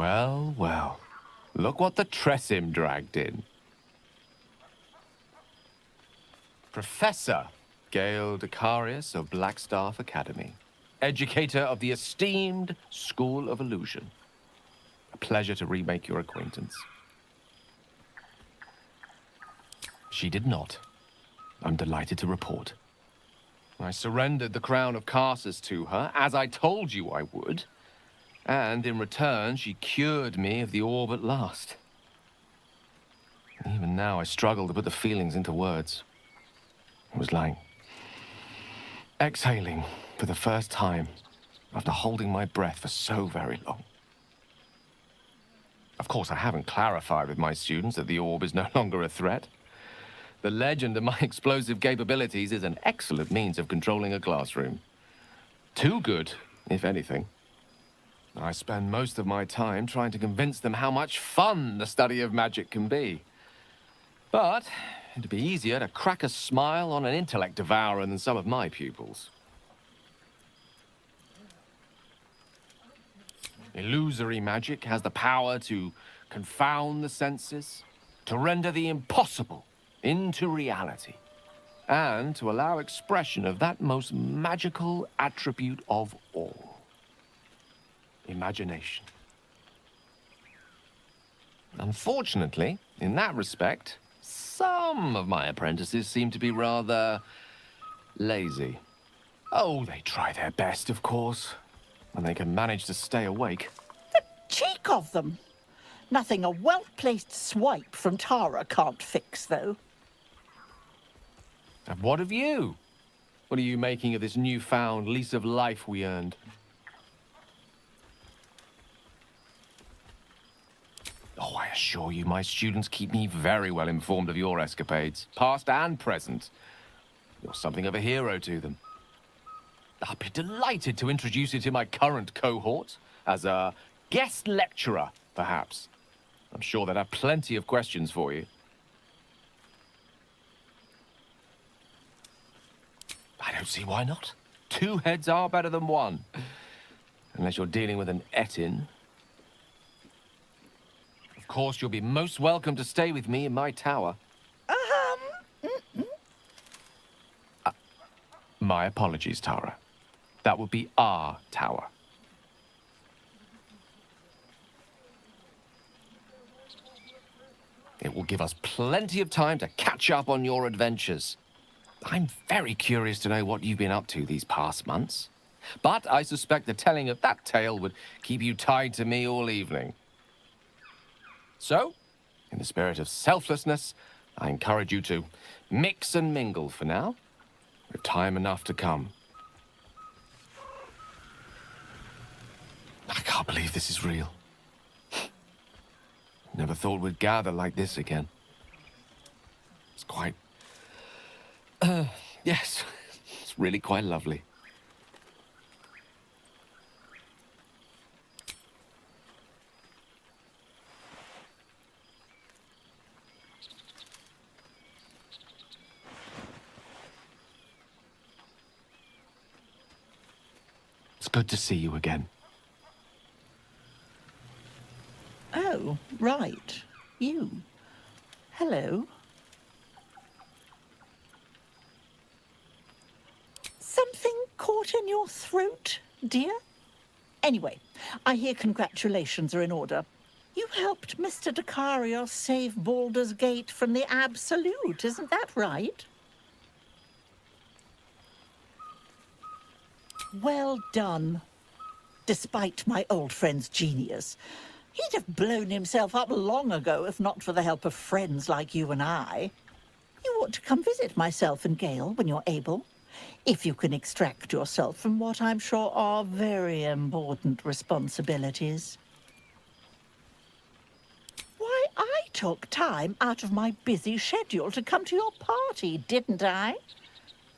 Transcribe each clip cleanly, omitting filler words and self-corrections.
Well, well. Look what the Tressym dragged in. Professor Gale of Blackstaff Academy. Educator of the esteemed School of Illusion. A pleasure to remake your acquaintance. She did not. I'm delighted to report. I surrendered the crown of Carsus to her, as I told you I would. And in return, she cured me of the orb at last. Even now, I struggle to put the feelings into words. It was like exhaling for the first time after holding my breath for so very long. Of course, I haven't clarified with my students that the orb is no longer a threat. The legend of my explosive capabilities is an excellent means of controlling a classroom. Too good, if anything. I spend most of my time trying to convince them how much fun the study of magic can be. But it'd be easier to crack a smile on an intellect devourer than some of my pupils. Illusory magic has the power to confound the senses, to render the impossible into reality, and to allow expression of that most magical attribute of all. Imagination. Unfortunately, in that respect, some of my apprentices seem to be rather lazy. Oh, they try their best, of course, and they can manage to stay awake. The cheek of them! Nothing a well-placed swipe from Tara can't fix, though. And what of you? What are you making of this newfound lease of life we earned? Oh, I assure you, my students keep me very well informed of your escapades, past and present. You're something of a hero to them. I'll be delighted to introduce you to my current cohort as a guest lecturer, perhaps. I'm sure they'd have plenty of questions for you. I don't see why not. 2 heads are better than 1. Unless you're dealing with an Etin. Of course, you'll be most welcome to stay with me in my tower. My apologies, Tara. That would be our tower. It will give us plenty of time to catch up on your adventures. I'm very curious to know what you've been up to these past months. But I suspect the telling of that tale would keep you tied to me all evening. So, in the spirit of selflessness, I encourage you to mix and mingle for now, with time enough to come. I can't believe this is real. Never thought we'd gather like this again. It's quite... yes, it's really quite lovely. It's good to see you again. Oh, right. You. Hello. Something caught in your throat, dear? Anyway, I hear congratulations are in order. You helped Mr. Dakarios save Baldur's Gate from the Absolute, isn't that right? Well done. Despite my old friend's genius. He'd have blown himself up long ago if not for the help of friends like you and I. You ought to come visit myself and Gale when you're able, if you can extract yourself from what I'm sure are very important responsibilities. Why, I took time out of my busy schedule to come to your party, didn't I?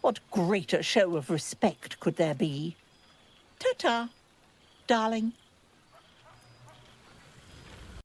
What greater show of respect could there be? Ta-ta, darling.